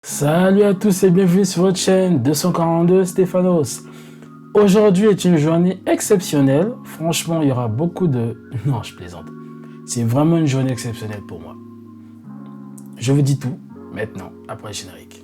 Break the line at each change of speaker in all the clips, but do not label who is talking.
Salut à tous et bienvenue sur votre chaîne 242 Stéphanos. Aujourd'hui est une journée exceptionnelle. Franchement, il y aura beaucoup de... Non, je plaisante. C'est vraiment une journée exceptionnelle pour moi. Je vous dis tout maintenant, après le générique.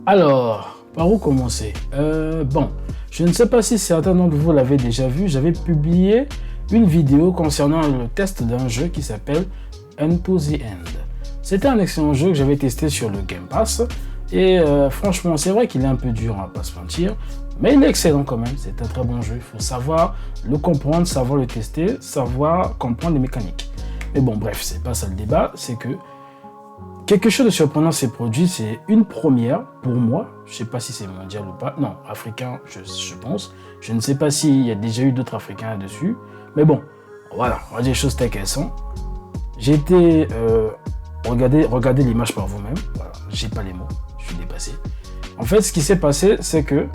Alors, par où commencer? Bon, je ne sais pas si certains d'entre vous l'avaient déjà vu. J'avais publié une vidéo concernant le test d'un jeu qui s'appelle Untotheend. C'était un excellent jeu que j'avais testé sur le Game Pass. Et franchement, c'est vrai qu'il est un peu dur, on va pas se mentir. Mais il est excellent quand même. C'est un très bon jeu. Il faut savoir le comprendre, savoir le tester, savoir comprendre les mécaniques. Mais bon, bref, c'est pas ça le débat. C'est que quelque chose de surprenant s'est produit, c'est une première pour moi. Je ne sais pas si c'est mondial ou pas. Non, africain, je pense. Je ne sais pas s'il y a déjà eu d'autres Africains là-dessus. Mais bon, voilà, on va dire les choses telles qu'elles sont. J'ai été regardez l'image par vous-même. Voilà, j'ai pas les mots, je suis dépassé. En fait, ce qui s'est passé, c'est que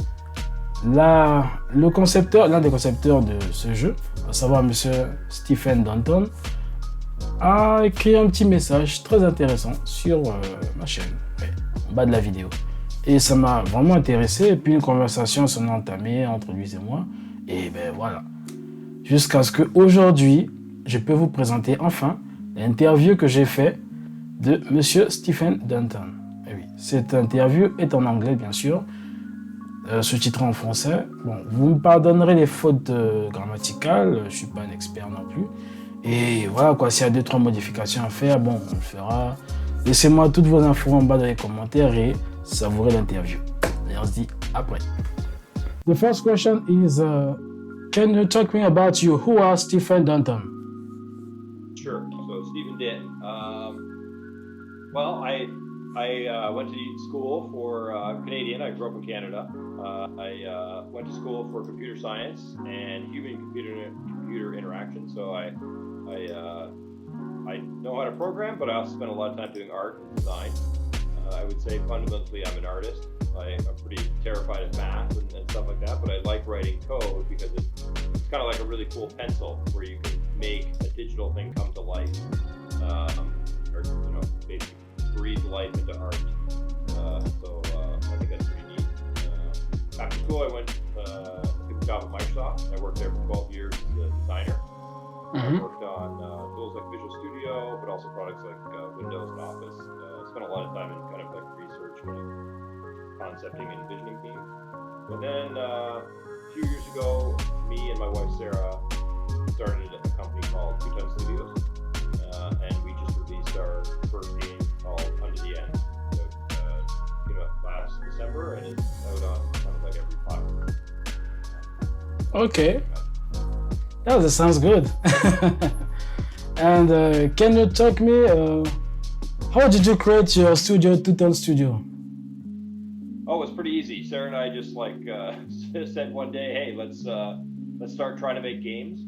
l'un des concepteurs de ce jeu, à savoir Monsieur Stephen Danton, a écrit un petit message très intéressant sur ma chaîne, en bas de la vidéo. Et ça m'a vraiment intéressé. Et puis une conversation s'en est entamée entre lui et moi. Et ben voilà. Jusqu'à ce qu'aujourd'hui, je peux vous présenter enfin l'interview que j'ai faite de Monsieur Stephen Danton. Et oui, cette interview est en anglais, bien sûr, sous-titrée en français. Bon, vous me pardonnerez les fautes grammaticales, je ne suis pas un expert non plus. Et voilà quoi, s'il y a 2-3 modifications à faire, bon, on le fera. Laissez-moi toutes vos infos en bas dans les commentaires et savourez l'interview. Et on se dit après. The first question is, can you talk me about you? Who are Stephen Danton?
Sure. So Stephen Dent. Well, I went to school for Canadian. I grew up in Canada. I went to school for computer science and human-computer interaction. So I know how to program, but I also spent a lot of time doing art and design. I would say fundamentally I'm an artist. I'm pretty terrified of math and stuff like that, but I like writing code because it's kind of like a really cool pencil where you can make a digital thing come to life, or basically breathe life into art. So I think that's pretty neat. After school, I went took a job at Microsoft. I worked there for 12 years as a designer. I worked on tools like Visual Studio, but also products like Windows and Office. Spent a lot of time in kind of like research, kind of concepting and envisioning teams. And then a few years ago, me and my wife Sarah started a company called untotheend, and we just released our first game called Under the End. It came out last December, and it's out on kind of like every platform.
Okay. That sounds good. And can you talk me, how did you create your studio, Tuton Studio?
Oh, it's pretty easy. Sarah and I just said one day, hey, let's start trying to make games.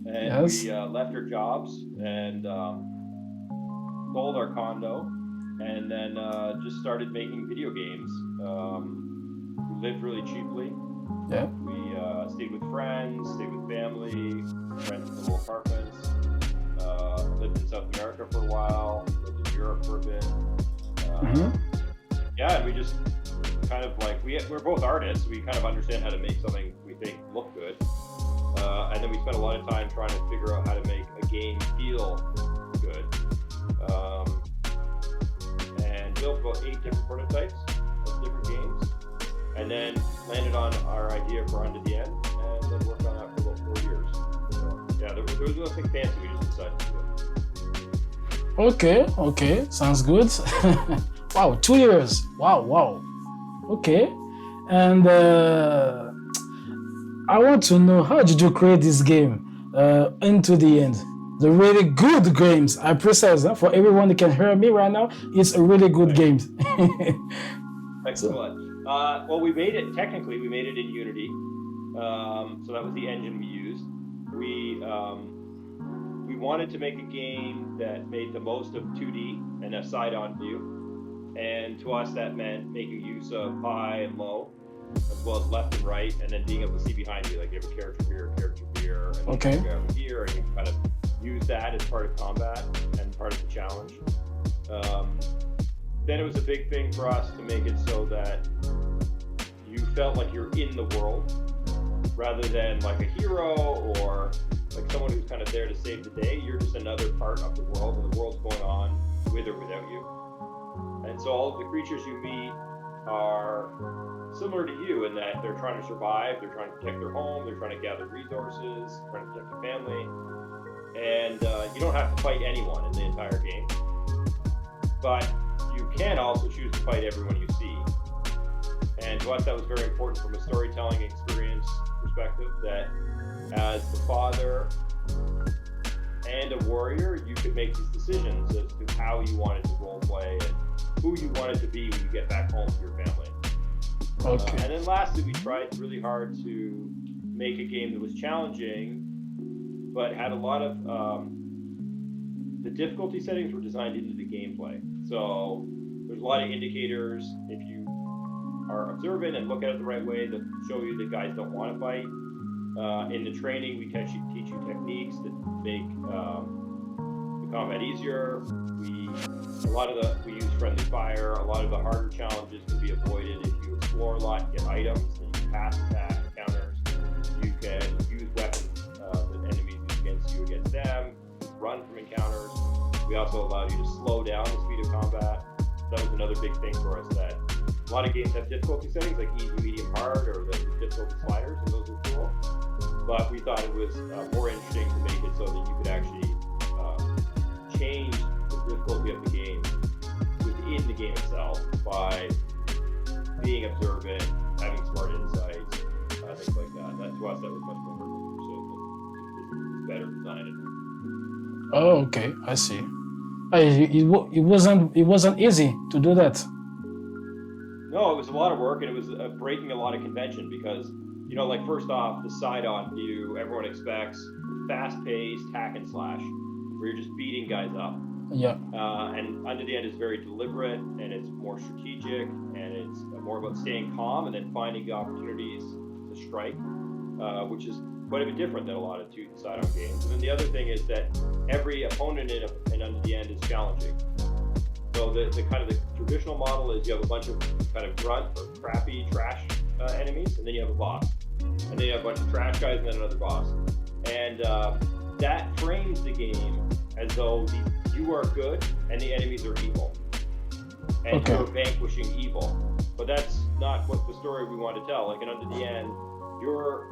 And yes. We left our jobs and sold our condo, and then just started making video games. We lived really cheaply.
Yeah.
We stayed with friends, stayed with family, rented little apartments. Lived in South America for a while, lived in Europe for a bit. Yeah, and we just kind of like, we're both artists. We kind of understand how to make something we think look good. And then we spent a lot of time trying to figure out how to make a game feel good. And built about 8 different prototypes of different games. And then landed on our idea for Under the End, and then worked on that for about 4 years. So, yeah, there was nothing fancy, we just decided to do it.
Okay, sounds good. Wow, 2 years. Wow. Okay, and I want to know, how did you create this game, Into the End? The really good games, I precise, for everyone that can hear me right now, it's a really good game.
Excellent. Well, we made it in Unity. So that was the engine we used. We wanted to make a game that made the most of 2D and a side-on view. And to us, that meant making use of high and low, as well as left and right, and then being able to see behind you, like you have a character here, here, and
Okay.
you go over here, and you can kind of use that as part of combat and part of the challenge. Then it was a big thing for us to make it so that you felt like you're in the world rather than like a hero or like someone who's kind of there to save the day. You're just another part of the world, and the world's going on with or without you. And so all of the creatures you meet are similar to you in that they're trying to survive, they're trying to protect their home, they're trying to gather resources, trying to protect their family. And you don't have to fight anyone in the entire game. But you can also choose to fight everyone you see. And to us, that was very important from a storytelling experience perspective, that as the father and a warrior, you could make these decisions as to how you wanted to role play and who you wanted to be when you get back home to your family.
Okay.
And then lastly, we tried really hard to make a game that was challenging, but had a lot of the difficulty settings were designed into the gameplay. So there's a lot of indicators. If you are observant and look at it the right way, that show you that guys don't want to fight. In the training, we teach you techniques that make the combat easier. We use friendly fire. A lot of the harder challenges can be avoided if you explore a lot, get items, then you can pass attack counters. You can use weapons that enemies use against you against them, run from encounters. We also allow you to slow down the speed of combat. That was another big thing for us, that a lot of games have difficulty settings like easy, medium, hard, or the difficulty sliders, and those are cool. But we thought it was more interesting to make it so that you could actually change the difficulty of the game within the game itself by being observant, having smart insights, things like that. That to us, that was much more better designed.
Oh, okay. I see. It wasn't easy to do that.
No, it was a lot of work, and it was breaking a lot of convention because, you know, like first off, the side-on view, everyone expects fast-paced hack and slash, where you're just beating guys up.
Yeah.
And Unto the End is very deliberate, and it's more strategic, and it's more about staying calm and then finding the opportunities to strike, which is quite a bit different than a lot of side-on games. And then the other thing is that every opponent in Unto the End is challenging. So the kind of the traditional model is you have a bunch of kind of grunt or crappy trash enemies, and then you have a boss. And then you have a bunch of trash guys and then another boss. And that frames the game as though you are good and the enemies are evil. And
Okay.
you're vanquishing evil. But that's not what the story we want to tell. Like in Unto the End, you're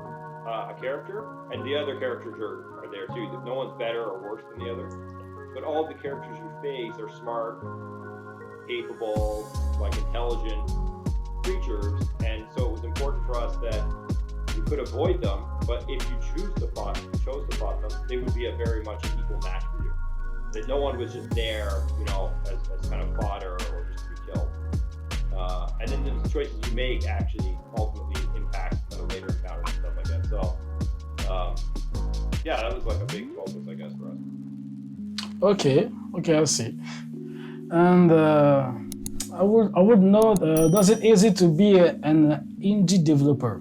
a character, and the other characters are there too. No one's better or worse than the other. But all the characters you face are smart, capable, like intelligent creatures, and so it was important for us that you could avoid them, but if you chose to fight them, they would be a very much equal match for you. That no one was just there, you know, as kind of fodder or just to be killed. And then the choices you make actually ultimately impact kind of later encounters and stuff like that. So, yeah, that was like a big focus, I guess, for us.
Okay, I see. And I would know, does it easy to be an indie developer?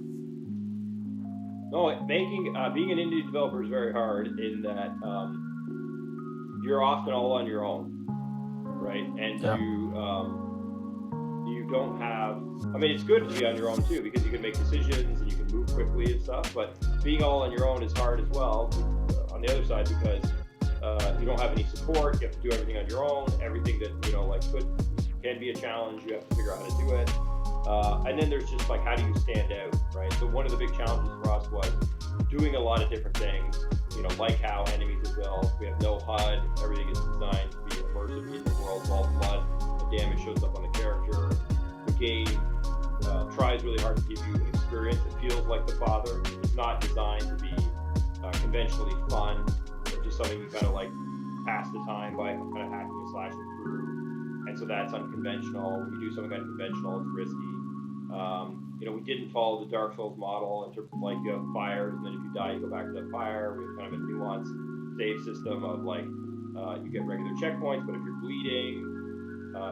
No, being an indie developer is very hard in that you're often all on your own, right? And
Yeah.
you don't have. I mean, it's good to be on your own too because you can make decisions and you can move quickly and stuff. But being all on your own is hard as well. On the other side, because you don't have any support, you have to do everything on your own. Everything that can be a challenge. You have to figure out how to do it. And then there's just like, how do you stand out, right? So one of the big challenges for us was doing a lot of different things, like how enemies are built. We have no HUD. Everything is designed to be immersive in the world. All blood, the damage shows up on the character. The game tries really hard to give you an experience that feels like The Father. It's not designed to be conventionally fun or just something you kind of like pass the time by kind of hacking and slashing through. And so that's unconventional. When you do something unconventional, it's risky. We didn't follow the Dark Souls model in terms of like you have fires, and then if you die, you go back to that fire. We have kind of a nuanced save system of like you get regular checkpoints, but if you're bleeding,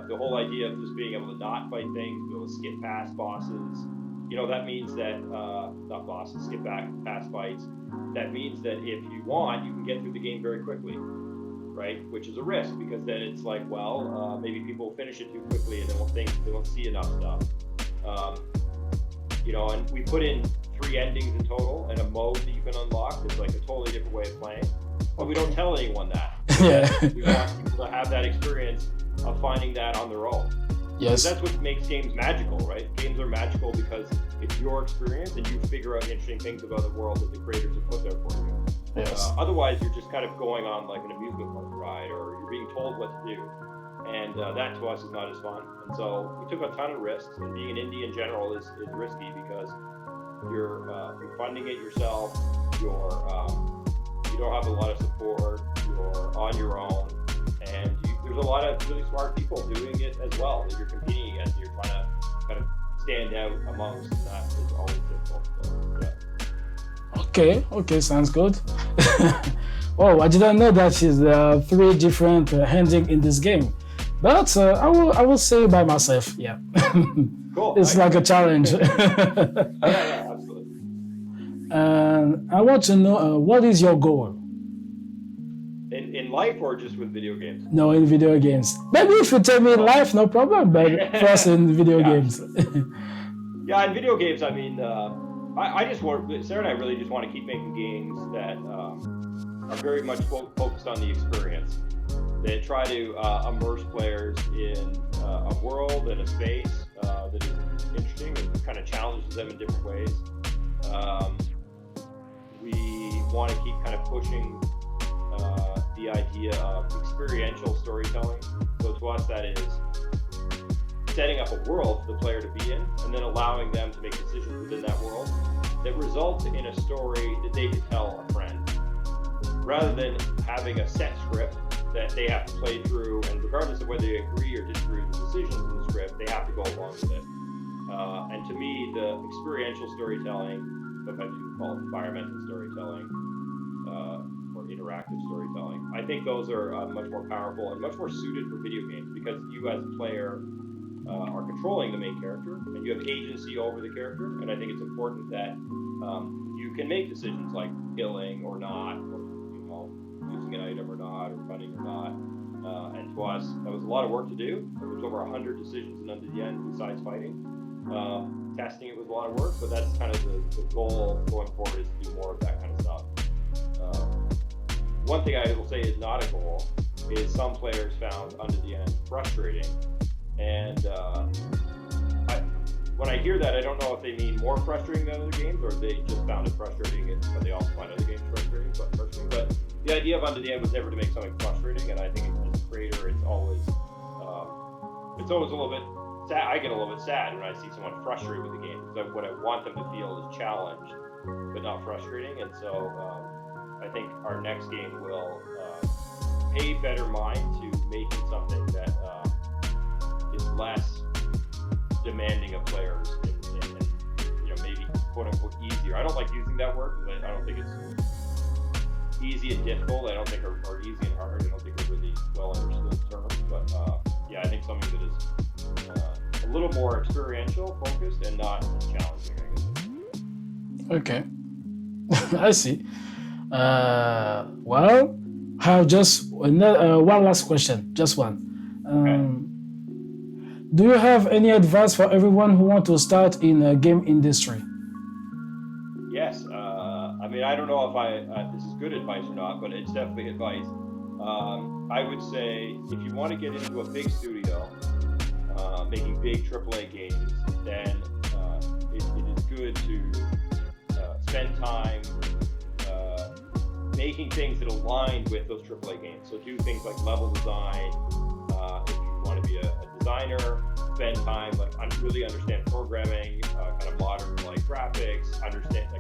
the whole idea of just being able to not fight things, be able to skip past bosses, that means that not bosses, skip back past fights. that means that if you want, you can get through the game very quickly, right? Which is a risk, because then it's like, well, maybe people will finish it too quickly and they won't see enough stuff. And we put in 3 endings in total and a mode that you can unlock that's like a totally different way of playing. But we don't tell anyone that.
Yeah.
We want people to have that experience of finding that on their own.
Yes.
Because that's what makes games magical, right? Games are magical because it's your experience and you figure out interesting things about the world that the creators have put there for you.
Yes.
Otherwise, you're just kind of going on like an amusement park ride, or you're being told what to do. And that to us is not as fun. And so we took a ton of risks, and being an indie in general is risky because you're funding it yourself, you don't have a lot of support, you're on your own, and there's a lot of really smart people doing it as well that you're competing against. You're trying to kind of stand out amongst, and that is always difficult. So, yeah.
Okay, sounds good. Oh, I didn't know that is 3 different endings in this game. But I will say by myself, yeah.
Cool.
It's like a challenge.
Yeah, absolutely.
And I want to know, what is your goal?
In life or just with video games?
No, in video games. Maybe if you tell me in life, no problem, but first in video games.
Yeah, in video games, I mean, I just want, Sarah and I really just want to keep making games that are very much focused on the experience. They try to immerse players in a world and a space that is interesting and kind of challenges them in different ways. We want to keep kind of pushing the idea of experiential storytelling. So to us, that is setting up a world for the player to be in, and then allowing them to make decisions within that world that result in a story that they could tell a friend, rather than having a set script that they have to play through, and regardless of whether they agree or disagree with the decisions in the script, they have to go along with it. And to me, the experiential storytelling, sometimes you can call it environmental storytelling, or interactive storytelling, I think those are much more powerful and much more suited for video games, because you as a player are controlling the main character, and you have agency over the character, and I think it's important that you can make decisions like killing or not, or using an item or not, or running or not. And to us, that was a lot of work to do. There's over 100 decisions in Unto the End besides fighting. Testing it was a lot of work, but that's kind of the goal going forward, is to do more of that kind of stuff. One thing I will say is not a goal is some players found Unto the End frustrating. And when I hear that, I don't know if they mean more frustrating than other games, or if they just found it frustrating, but they also find other games frustrating. But the idea of Unto the End was never to make something frustrating, and I think as a creator, it's always a little bit sad. I get a little bit sad when I see someone frustrated with the game, because what I want them to feel is challenged, but not frustrating. And so I think our next game will pay better mind to making something that is less demanding of players, and maybe quote unquote easier. I don't like using that word, but I don't think it's easy and difficult. I don't think are easy and hard. I don't think are really well understood terms. But yeah, I think something that is a little more experiential focused and not challenging, I guess.
Okay. I see. Well, I have just one last question. Just one.
Okay.
Do you have any advice for everyone who wants to start in a game industry?
Yes. I mean, I don't know if this is good advice or not, but it's definitely advice. I would say if you want to get into a big studio, making big AAA games, then it is good to spend time making things that align with those AAA games. So do things like level design. If you want to be a designer, spend time really understand programming, kind of modern graphics,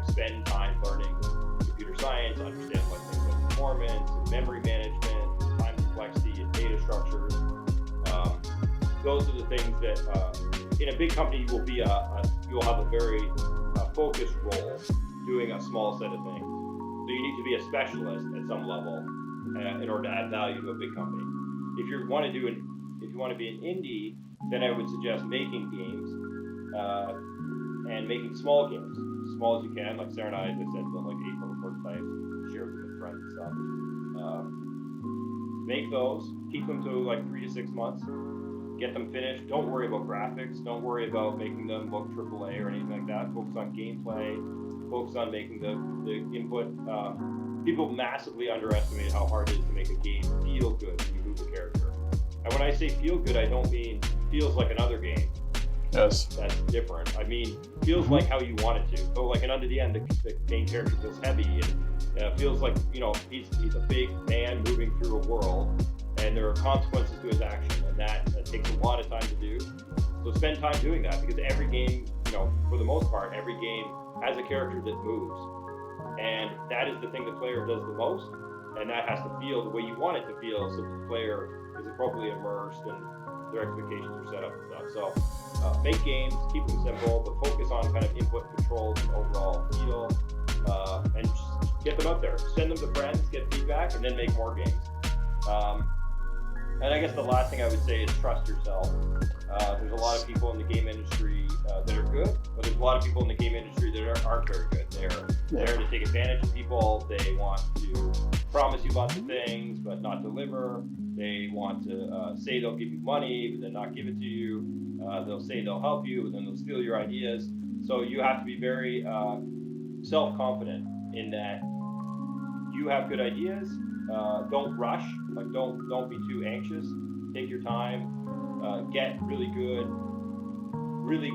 spend time learning computer science, understand things like performance and memory management, time complexity and data structures. Those are the things that in a big company you'll have a very focused role doing a small set of things. So you need to be a specialist at some level in order to add value to a big company. If you want to be an indie, then I would suggest making games and making small games, as small as you can. Like Sarah and I, as I said, built 8 level I share them with friends and stuff. Make those, keep them to like 3 to 6 months, get them finished. Don't worry about graphics. Don't worry about making them look AAA or anything like that. Focus on gameplay. Focus on making the input. People massively underestimate how hard it is to make a game feel good when you move a character. And when I say feel good, I don't mean feels like another game.
Yes.
That's different. I mean, feels like how you want it to. So like in Unto the End, the main character feels heavy and feels like, you know, he's a big man moving through a world, and there are consequences to his action, and that takes a lot of time to do. So spend time doing that, because every game, you know, for the most part, every game has a character that moves. And that is the thing the player does the most, and that has to feel the way you want it to feel, so the player is appropriately immersed and their expectations are set up and stuff. So make games, keep them simple, but focus on kind of input controls and overall feel, and just get them out there. Send them to friends, get feedback, and then make more games. And I guess the last thing I would say is trust yourself. There's a lot of people in the game industry that are good, but there's a lot of people in the game industry that aren't very good. They're there to take advantage of people. They want to promise you lots of things, but not deliver. They want to say they'll give you money, but then not give it to you. They'll say they'll help you, but then they'll steal your ideas. So you have to be very self-confident in that you have good ideas. Don't rush. Like don't be too anxious. Take your time. Get really good. Really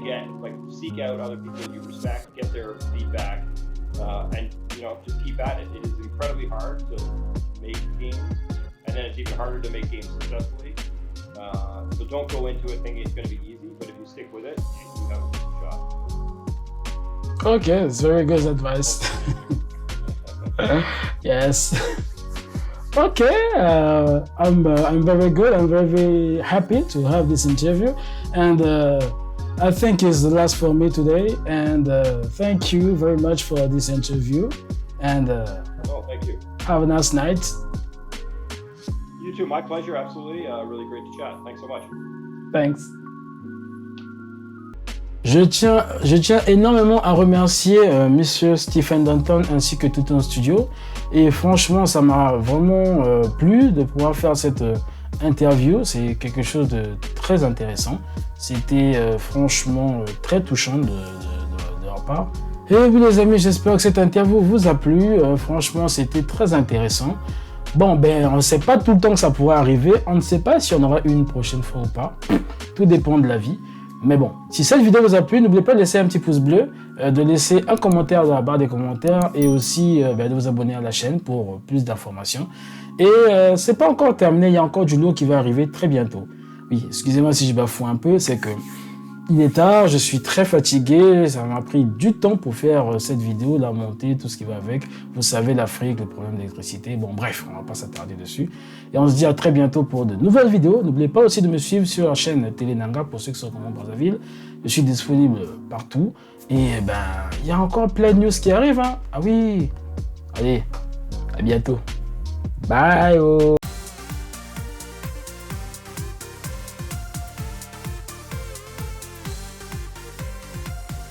seek out other people that you respect. Get their feedback, and you know, just keep at it. It is incredibly hard to make games, and then it's even harder to make games successfully. So don't go into it thinking it's going to be easy. But if you stick with it, you have a decent shot.
Okay, it's very good advice. Yes. Okay, I'm very good. I'm very, very happy to have this interview, and I think it's the last for me today. And thank you very much for this interview. And
thank you.
Have a nice night.
You too. My pleasure. Absolutely. Really great to chat. Thanks so much.
Thanks. Je tiens énormément à remercier Monsieur Stephen Danton ainsi que tout un studio, et franchement ça m'a vraiment plu de pouvoir faire cette interview. C'est quelque chose de très intéressant, c'était franchement très touchant de leur part. Et oui les amis, j'espère que cette interview vous a plu. Franchement c'était très intéressant. Bon on ne sait pas tout le temps que ça pourrait arriver, on ne sait pas si on aura une prochaine fois ou pas, tout dépend de la vie. Mais bon, si cette vidéo vous a plu, n'oubliez pas de laisser un petit pouce bleu, de laisser un commentaire dans la barre des commentaires, et aussi de vous abonner à la chaîne pour plus d'informations. Et c'est pas encore terminé, il y a encore du lot qui va arriver très bientôt. Oui, excusez-moi si je bafoue un peu, c'est que il est tard, je suis très fatigué, ça m'a pris du temps pour faire cette vidéo, la monter, tout ce qui va avec. Vous savez, l'Afrique, le problème d'électricité, bon bref, on va pas s'attarder dessus. Et on se dit à très bientôt pour de nouvelles vidéos. N'oubliez pas aussi de me suivre sur la chaîne Télé Nanga pour ceux qui sont au Brazzaville. Je suis disponible partout. Et il y a encore plein de news qui arrivent, hein. Ah oui, allez, à bientôt. Bye. Oh.